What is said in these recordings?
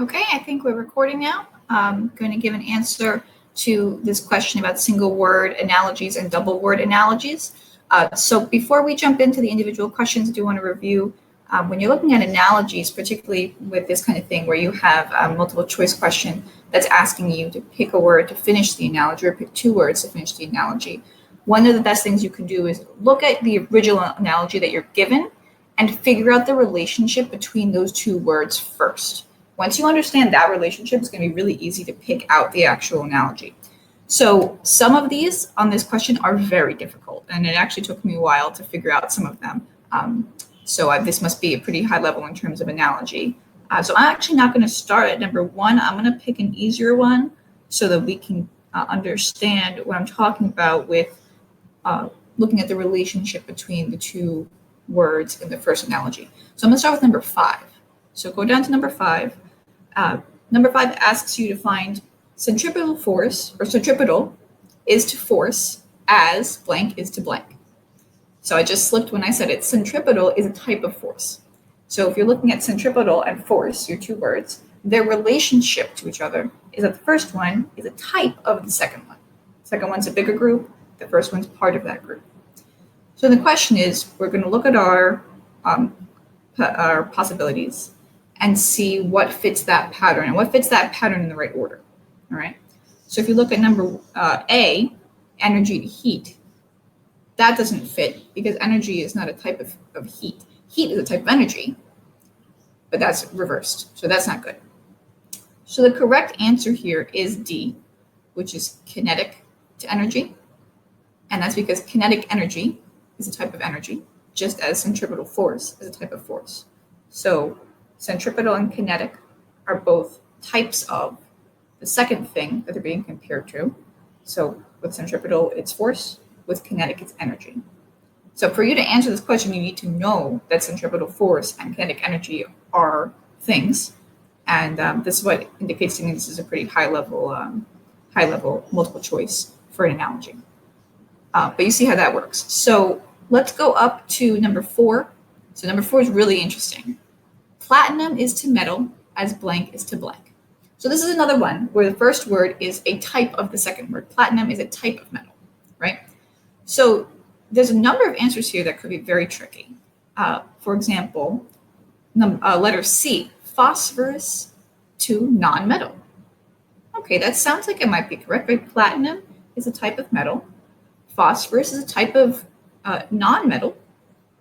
Okay, I think we're recording now. I'm going to give an answer to this question about single word analogies and double word analogies. So before we jump into the individual questions, I do want to review when you're looking at analogies, particularly with this kind of thing where you have a multiple choice question that's asking you to pick a word to finish the analogy or pick two words to finish the analogy. One of the best things you can do is look at the original analogy that you're given and figure out the relationship between those two words first. Once you understand that relationship, it's going to be really easy to pick out the actual analogy. So some of these on this question are very difficult, and it actually took me a while to figure out some of them. This must be a pretty high level in terms of analogy. So I'm actually not going to start at number one. I'm going to pick an easier one so that we can understand what I'm talking about with looking at the relationship between the two words in the first analogy. So I'm going to start with number 5. So go down to number 5. Number 5 asks you to find centripetal force, or centripetal is to force as blank is to blank. So I just slipped when I said it. Centripetal is a type of force. So if you're looking at centripetal and force, your two words, their relationship to each other is that the first one is a type of the second one. The second one's a bigger group. The first one's part of that group. So the question is, we're going to look at our possibilities and see what fits that pattern and what fits that pattern in the right order. All right. So if you look at number A, energy to heat, that doesn't fit because energy is not a type of heat. Heat is a type of energy, but that's reversed. So that's not good. So the correct answer here is D, which is kinetic to energy. And that's because kinetic energy is a type of energy, just as centripetal force is a type of force. So centripetal and kinetic are both types of the second thing that they're being compared to. So with centripetal, it's force. With kinetic, it's energy. So for you to answer this question, you need to know that centripetal force and kinetic energy are things. And this is what indicates to me this is a pretty high level multiple choice for an analogy. But you see how that works. So let's go up to number 4. So number 4 is really interesting. Platinum is to metal as blank is to blank. So this is another one where the first word is a type of the second word. Platinum is a type of metal, right? So there's a number of answers here that could be very tricky. For example, letter C, phosphorus to non-metal. Okay, that sounds like it might be correct, right? Platinum is a type of metal. Phosphorus is a type of non-metal.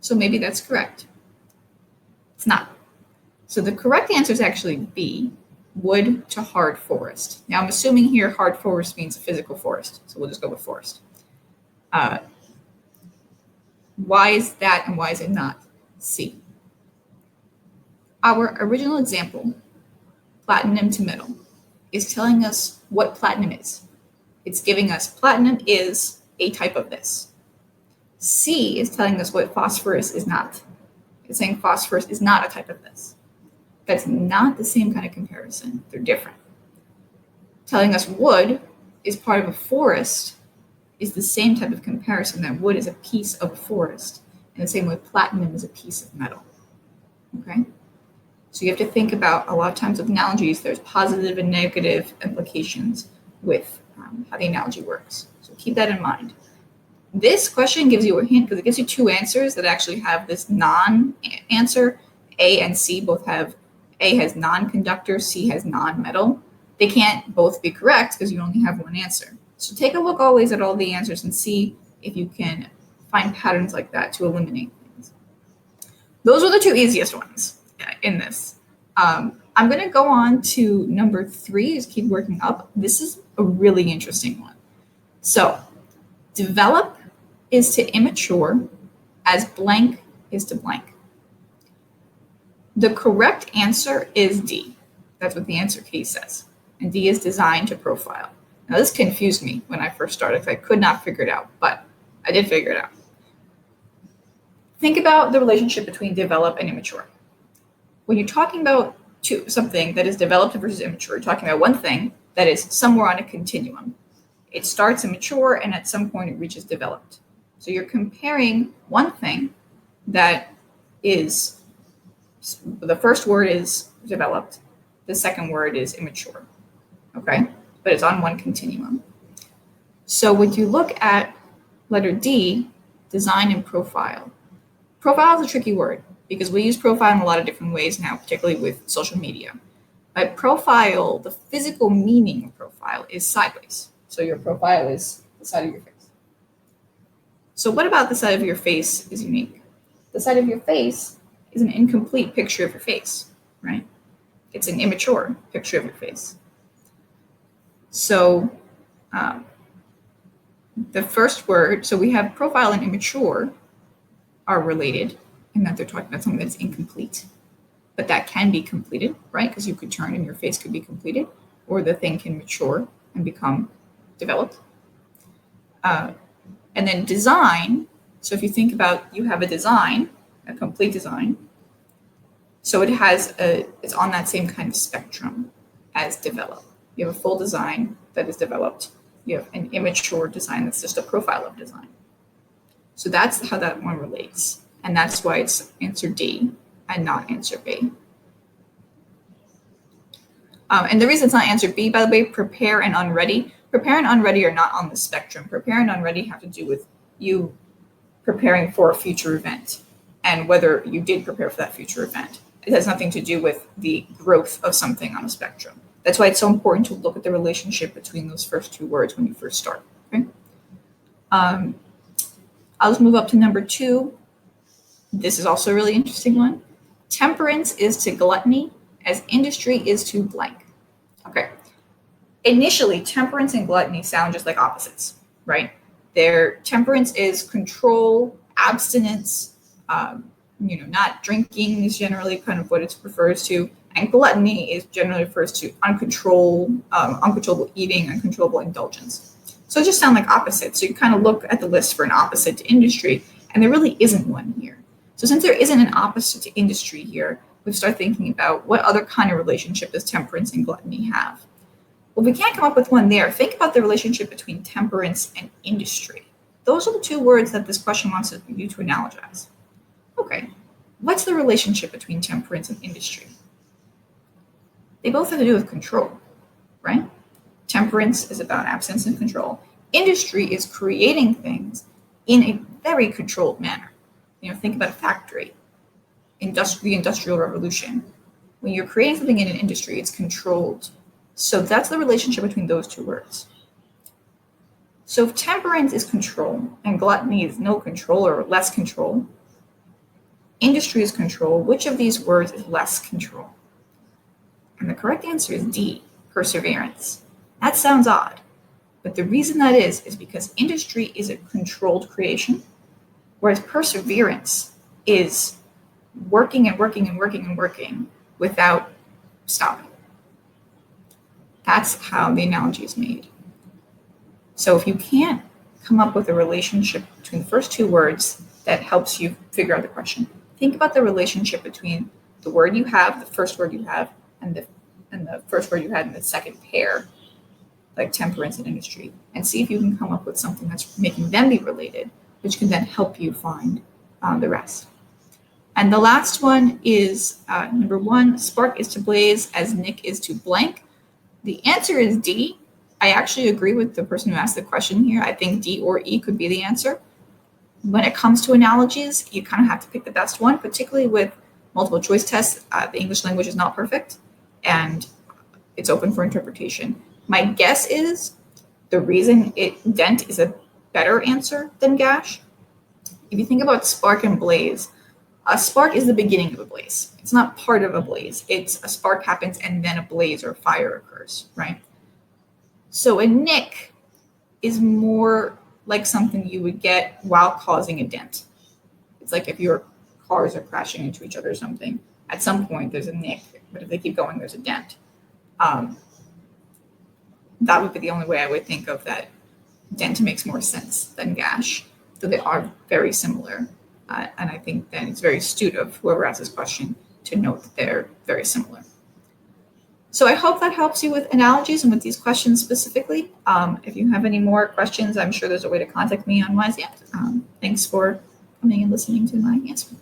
So maybe that's correct. It's not. So the correct answer is actually B, wood to hard forest. Now I'm assuming here hard forest means physical forest. So we'll just go with forest. Why is that and why is it not C? Our original example, platinum to metal, is telling us what platinum is. It's giving us platinum is a type of this. C is telling us what phosphorus is not. It's saying phosphorus is not a type of this. That's not the same kind of comparison. They're different. Telling us wood is part of a forest is the same type of comparison that wood is a piece of a forest, and the same way platinum is a piece of metal. Okay? So you have to think about, a lot of times with analogies, there's positive and negative implications with how the analogy works. So keep that in mind. This question gives you a hint because it gives you two answers that actually have this non-answer. A and C both have, A has non-conductor, C has non-metal. They can't both be correct because you only have one answer. So take a look always at all the answers and see if you can find patterns like that to eliminate things. Those are the two easiest ones in this. I'm going to go on to number 3, just keep working up. This is a really interesting one. So develop is to immature as blank is to blank. The correct answer is D. That's what the answer key says. And D is designed to profile. Now this confused me when I first started because I could not figure it out, but I did figure it out. Think about the relationship between develop and immature. When you're talking about something that is developed versus immature, you're talking about one thing that is somewhere on a continuum. It starts immature and at some point it reaches developed. So you're comparing one thing that is, the first word is developed. the second word is immature, okay? But it's on one continuum. So when you look at letter D, design and profile. Profile is a tricky word because we use profile in a lot of different ways now, particularly with social media. But profile, the physical meaning of profile is sideways. So your profile is the side of your face. So what about the side of your face is unique? The side of your face is an incomplete picture of your face, right? It's an immature picture of your face. So the first word, so we have profile and immature are related in that they're talking about something that's incomplete, but that can be completed, right? Because you could turn and your face could be completed, or the thing can mature and become developed. And then design, so if you think about, you have a design, a complete design, so it's on that same kind of spectrum as develop. You have a full design that is developed. You have an immature design that's just a profile of design. So that's how that one relates. And that's why it's answer D and not answer B. And the reason it's not answer B, by the way, prepare and unready. Prepare and unready are not on the spectrum. Prepare and unready have to do with you preparing for a future event and whether you did prepare for that future event. It has nothing to do with the growth of something on a spectrum. That's why it's so important to look at the relationship between those first two words when you first start. Okay? I'll just move up to number 2. This is also a really interesting one. Temperance is to gluttony as industry is to blank. Okay. Initially, temperance and gluttony sound just like opposites, right? Temperance is control, abstinence, not drinking is generally kind of what it refers to. And gluttony is generally refers to uncontrollable eating, uncontrollable indulgence. So it just sound like opposites. So you kind of look at the list for an opposite to industry, and there really isn't one here. So since there isn't an opposite to industry here, we start thinking about what other kind of relationship does temperance and gluttony have? Well, if we can't come up with one there, think about the relationship between temperance and industry. Those are the two words that this question wants you to analogize. Okay, what's the relationship between temperance and industry? They both have to do with control, right? Temperance is about absence and control. Industry is creating things in a very controlled manner. Think about a factory, the Industrial Revolution. When you're creating something in an industry, it's controlled. So that's the relationship between those two words. So if temperance is control and gluttony is no control or less control, industry is control, which of these words is less control? And the correct answer is D, perseverance. That sounds odd, but the reason that is because industry is a controlled creation, whereas perseverance is working and working and working and working without stopping. That's how the analogy is made. So if you can't come up with a relationship between the first two words that helps you figure out the question, think about the relationship between the word you have, the first word you have, and the first word you had in the second pair, like temperance and industry, and see if you can come up with something that's making them be related, which can then help you find the rest. And the last one is number 1, spark is to blaze as Nick is to blank. The answer is D. I actually agree with the person who asked the question here. I think D or E could be the answer. When it comes to analogies, you kind of have to pick the best one, particularly with multiple choice tests. The English language is not perfect, and it's open for interpretation. My guess is the reason dent is a better answer than gash. If you think about spark and blaze, a spark is the beginning of a blaze. It's not part of a blaze. It's a spark happens and then a blaze or fire occurs, right? So a nick is more like something you would get while causing a dent. It's like if your cars are crashing into each other or something, at some point there's a nick, but if they keep going, there's a dent. That would be the only way I would think of that. Dent makes more sense than gash, though they are very similar. And I think then it's very astute of whoever asked this question to note that they're very similar. So I hope that helps you with analogies and with these questions specifically. If you have any more questions, I'm sure there's a way to contact me on Wyzant. Thanks for coming and listening to my answer.